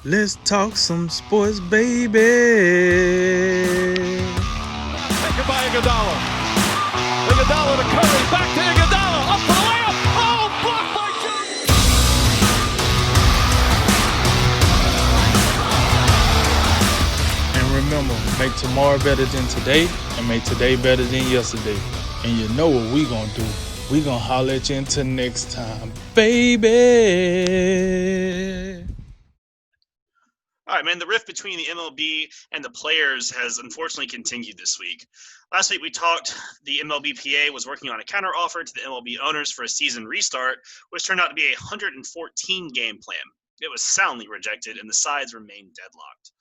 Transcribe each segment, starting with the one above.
Let's talk some sports, baby. Taken by Iguodala. Iguodala to Curry. Back to Iguodala. Up for the layup. Oh, blocked by And remember, make tomorrow better than today, and make today better than yesterday. And you know what we gonna do? We gonna holler at you until next time, baby. All right, man. The rift between the MLB and the players has unfortunately continued this week. Last week we talked the MLBPA was working on a counteroffer to the MLB owners for a season restart, which turned out to be a 114 game plan. It was soundly rejected, and the sides remained deadlocked.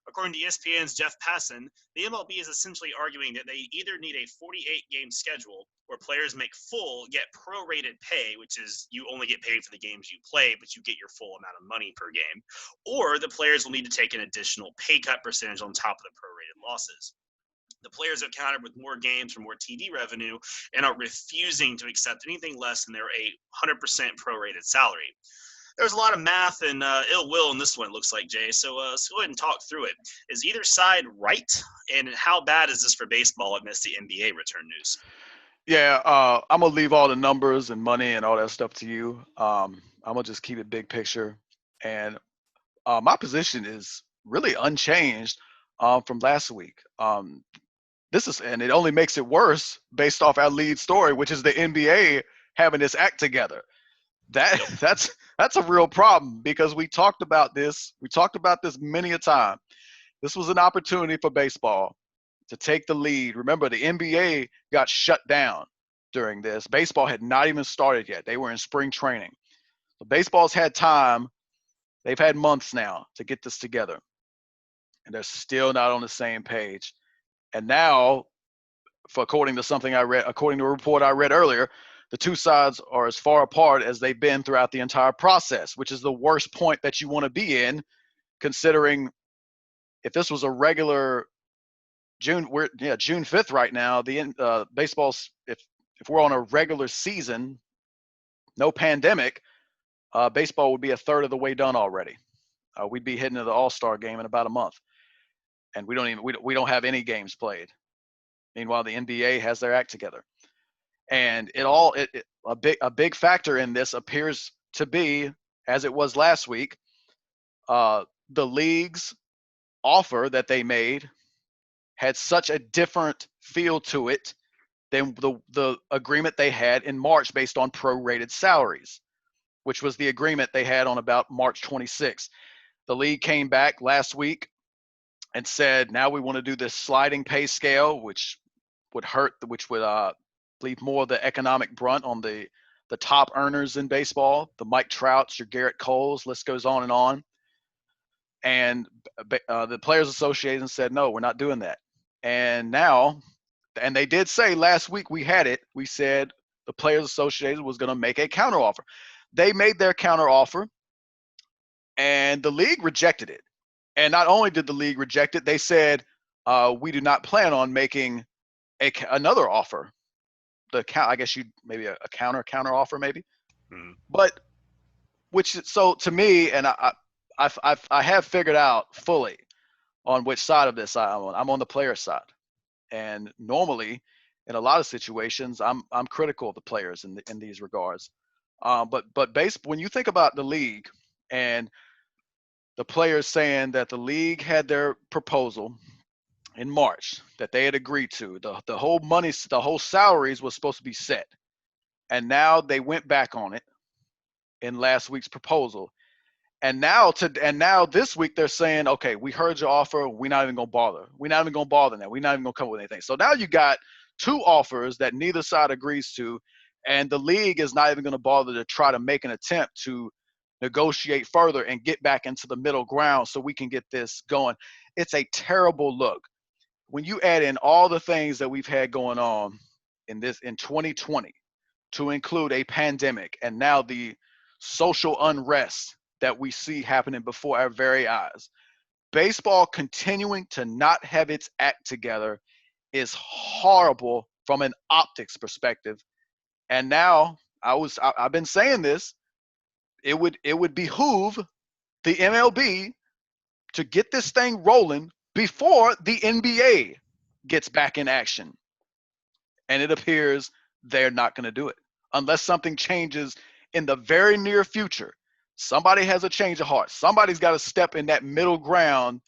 According to ESPN's Jeff Passan, the MLB is essentially arguing that they either need a 48-game schedule where players make full yet prorated pay, which is you only get paid for the games you play, but you get your full amount of money per game, or the players will need to take an additional pay cut percentage on top of the prorated losses. The players have countered with more games for more TV revenue and are refusing to accept anything less than their 100% prorated salary. There's a lot of math and ill will in this one, it looks like, Jay. So let's go ahead and talk through it. Is either side right? And how bad is this for baseball amidst the NBA return news? Yeah, I'm gonna leave all the numbers and money and all that stuff to you. I'm gonna just keep it big picture, and my position is really unchanged from last week. And it only makes it worse based off our lead story, which is the NBA having this act together. That's a real problem because we talked about this. We talked about this many a time. This was an opportunity for baseball to take the lead. Remember, the NBA got shut down during this. Baseball had not even started yet. They were in spring training. So baseball's had time. They've had months now to get this together. And they're still not on the same page. And now, according to a report I read earlier, the two sides are as far apart as they've been throughout the entire process, which is the worst point that you want to be in, considering if this was a regular June 5th right now. The baseball's if we're on a regular season, no pandemic, baseball would be a third of the way done already. We'd be heading to the All-Star game in about a month, and we don't have any games played. Meanwhile, the NBA has their act together, and a big factor in this appears to be, as it was last week, the league's offer that they made had such a different feel to it than the agreement they had in March based on prorated salaries, which was the agreement they had on about March 26th. The league came back last week and said, now we want to do this sliding pay scale, which would leave more of the economic brunt on the top earners in baseball, the Mike Trouts, your Garrett Coles, list goes on and on. And the Players Association said, no, we're not doing that. And they did say last week we said the Players Association was going to make a counteroffer. They made their counteroffer, and the league rejected it. And not only did the league reject it, they said, we do not plan on making another offer. I guess maybe a counter offer maybe. But so to me, and I have figured out fully on which side of this I'm on. I'm on the player side, and normally, in a lot of situations, I'm critical of the players in these regards. But when you think about the league and the players saying that the league had their proposal in March that they had agreed to, the whole money, the whole salaries was supposed to be set, and now they went back on it in last week's proposal. And now this week they're saying, okay, we heard your offer. We're not even gonna bother. We're not even gonna bother now. We're not even gonna come up with anything. So now you got two offers that neither side agrees to, and the league is not even gonna bother to try to make an attempt to negotiate further and get back into the middle ground so we can get this going. It's a terrible look. When you add in all the things that we've had going on in 2020, to include a pandemic and now the social unrest that we see happening before our very eyes, baseball continuing to not have its act together is horrible from an optics perspective. And now I've been saying this, it would behoove the MLB to get this thing rolling before the NBA gets back in action. And it appears they're not going to do it unless something changes in the very near future. Somebody has a change of heart. Somebody's got to step in that middle ground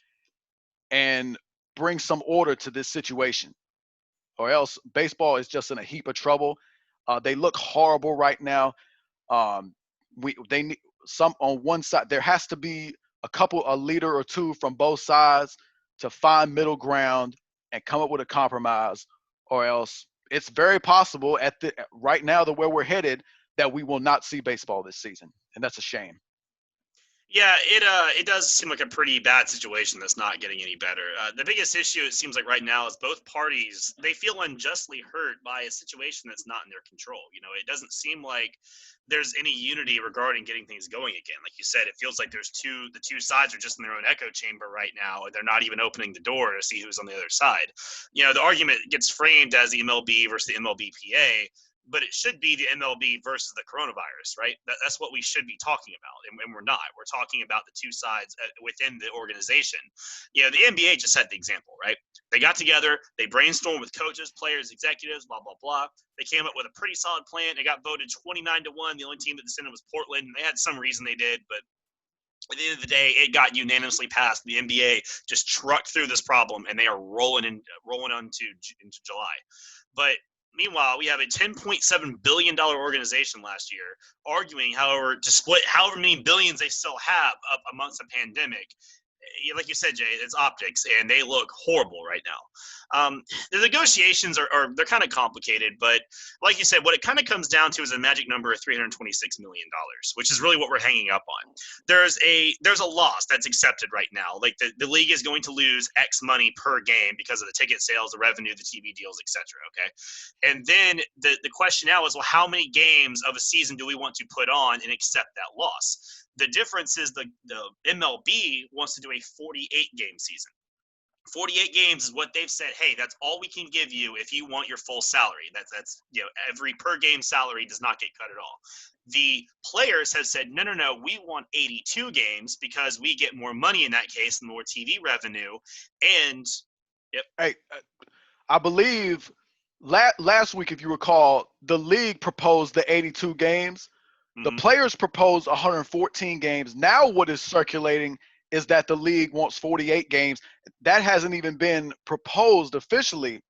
and bring some order to this situation, or else baseball is just in a heap of trouble. They look horrible right now. They need some on one side. There has to be a leader or two from both sides to find middle ground and come up with a compromise, or else it's very possible right now, the where we're headed, that we will not see baseball this season, and that's a shame. Yeah, it does seem like a pretty bad situation that's not getting any better. The biggest issue, it seems like right now, is both parties, they feel unjustly hurt by a situation that's not in their control. It doesn't seem like there's any unity regarding getting things going again. Like you said, it feels like the two sides are just in their own echo chamber right now, and they're not even opening the door to see who's on the other side. The argument gets framed as the MLB versus the MLBPA, but it should be the MLB versus the coronavirus, right? That's what we should be talking about, and we're not. We're talking about the two sides within the organization. The NBA just set the example, right? They got together, they brainstormed with coaches, players, executives, blah, blah, blah. They came up with a pretty solid plan. It got voted 29-1. The only team that dissented was Portland, and they had some reason they did, but at the end of the day, it got unanimously passed. The NBA just trucked through this problem, and they are rolling into July. But meanwhile, we have a $10.7 billion organization last year arguing, however, to split however many billions they still have up amongst a pandemic. Like you said, Jay, it's optics, and they look horrible right now. The negotiations are they're kind of complicated, but like you said, what it kind of comes down to is a magic number of $326 million, which is really what we're hanging up on. There's a loss that's accepted right now. Like the league is going to lose X money per game because of the ticket sales, the revenue, the TV deals, etc. Okay, and then the question now is, well, how many games of a season do we want to put on and accept that loss? The difference is the MLB wants to do a 48-game season. 48 games is what they've said. Hey, that's all we can give you if you want your full salary. That's every per game salary does not get cut at all. The players have said, no, we want 82 games because we get more money in that case, more TV revenue. And yep. Hey, I believe last week, if you recall, the league proposed the 82 games. The players proposed 114 games. Now what is circulating is that the league wants 48 games. That hasn't even been proposed officially,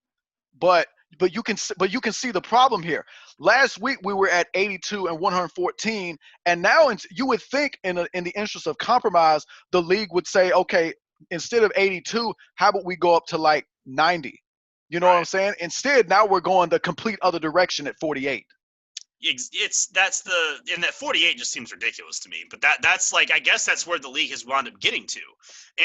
but you can see the problem here. Last week we were at 82 and 114, and now you would think in the interest of compromise, the league would say, okay, instead of 82, how about we go up to like 90? You know what I'm saying? Instead, now we're going the complete other direction at 48. And that 48 just seems ridiculous to me, but that's like, I guess that's where the league has wound up getting to.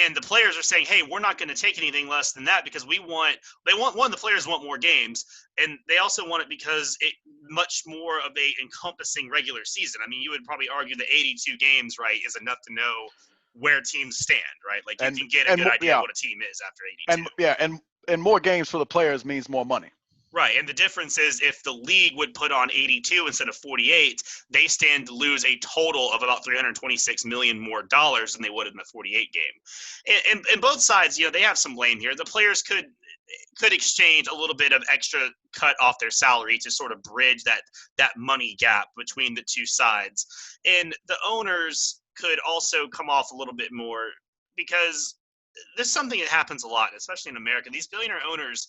And the players are saying, hey, we're not going to take anything less than that because the players want more games, and they also want it because it much more of a encompassing regular season. I mean, you would probably argue the 82 games, right, is enough to know where teams stand, right? Like you can get a good idea of what a team is after 82. And more games for the players means more money. Right, and the difference is if the league would put on 82 instead of 48, they stand to lose a total of about $326 million more dollars than they would in the 48 game. And both sides, they have some blame here. The players could exchange a little bit of extra cut off their salary to sort of bridge that money gap between the two sides. And the owners could also come off a little bit more because there's something that happens a lot, especially in America. These billionaire owners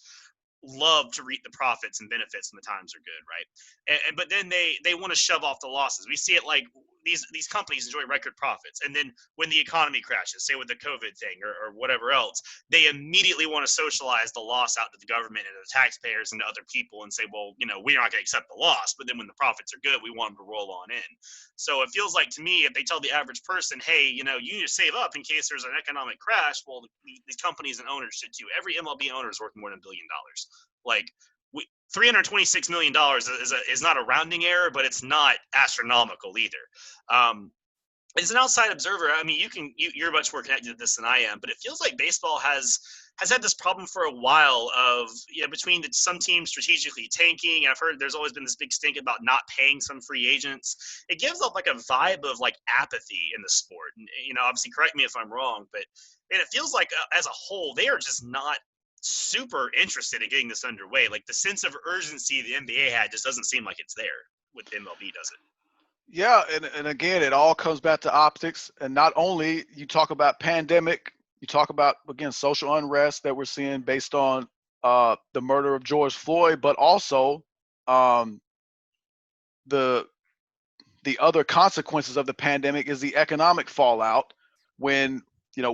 love to reap the profits and benefits when the times are good, right? But then they want to shove off the losses. We see it like these companies enjoy record profits, and then when the economy crashes, say with the COVID thing or whatever else, they immediately want to socialize the loss out to the government and the taxpayers and to other people and say, well, we're not going to accept the loss, but then when the profits are good, we want them to roll on in. So it feels like to me, if they tell the average person, hey, you need to save up in case there's an economic crash, well, these companies and owners should too. Every MLB owner is worth more than $1 billion. Like $326 million is not a rounding error, but it's not astronomical either. as an outside observer, I mean, you're much more connected to this than I am, but it feels like baseball has had this problem for a while of, between some teams strategically tanking. I've heard there's always been this big stink about not paying some free agents. It gives off like a vibe of like apathy in the sport. And, obviously, correct me if I'm wrong, but it feels like as a whole, they are just not super interested in getting this underway. Like the sense of urgency the NBA had just doesn't seem like it's there with MLB, does it? Yeah, and again, it all comes back to optics. And not only you talk about pandemic, you talk about, again, social unrest that we're seeing based on the murder of George Floyd, but also um, the other consequences of the pandemic is the economic fallout. When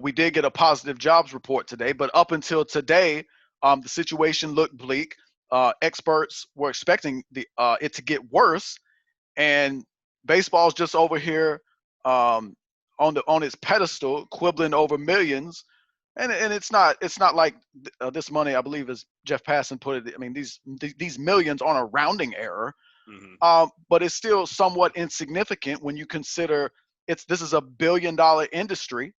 we did get a positive jobs report today, but up until today, the situation looked bleak. Experts were expecting it to get worse, and baseball's just over here on its pedestal, quibbling over millions. And it's not like this money, I believe, as Jeff Passan put it. I mean, these millions aren't a rounding error, but it's still somewhat insignificant when you consider this is $1 billion industry,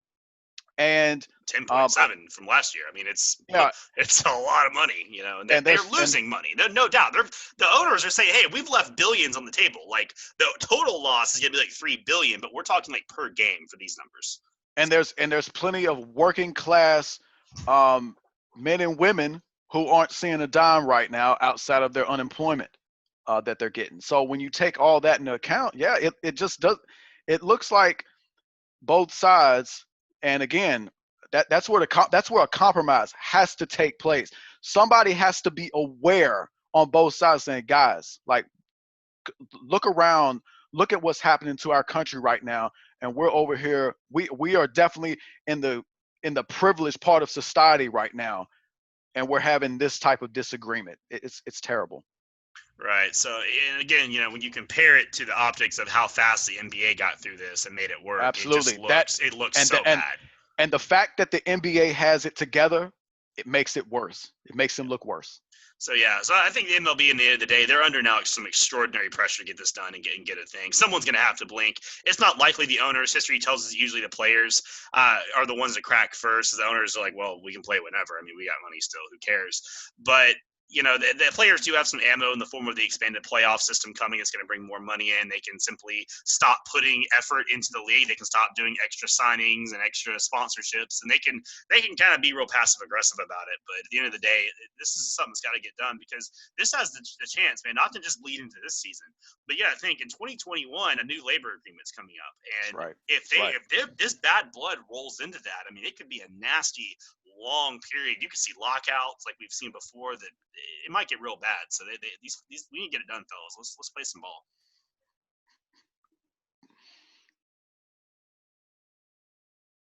and 10.7 from last year. I mean, it's yeah, it's a lot of money, and they're losing money. No doubt. The owners are saying, "Hey, we've left billions on the table. Like the total loss is gonna be like $3 billion, but we're talking like per game for these numbers." and there's plenty of working class men and women who aren't seeing a dime right now outside of their unemployment that they're getting. So when you take all that into account, yeah, it just does. It looks like both sides, and again, that's where a compromise has to take place. Somebody has to be aware on both sides, saying, guys, like, look around, look at what's happening to our country right now, and we're over here. We are definitely in the privileged part of society right now, and we're having this type of disagreement. It's terrible. Right. So, and again, when you compare it to the optics of how fast the NBA got through this and made it work, Absolutely. it looks and so and bad. and the fact that the NBA has it together, it makes it worse. It makes them look worse. So yeah, so I think the MLB, in the end of the day, they're under now some extraordinary pressure to get this done and get a thing. Someone's going to have to blink. It's not likely the owners. History tells us usually the players are the ones that crack first. The owners are like, well, we can play whenever. I mean, we got money still. Who cares? But the players do have some ammo in the form of the expanded playoff system coming. It's going to bring more money in. They can simply stop putting effort into the league. They can stop doing extra signings and extra sponsorships, and they can kind of be real passive aggressive about it. But at the end of the day, this is something that's got to get done, because this has the chance, man, not to just lead into this season, but I think in 2021 a new labor agreement's coming up, and That's right. if this bad blood rolls into that, I mean, it could be a nasty long period. You could see lockouts like we've seen before. That it might get real bad. So these we need to get it done, fellas. Let's play some ball.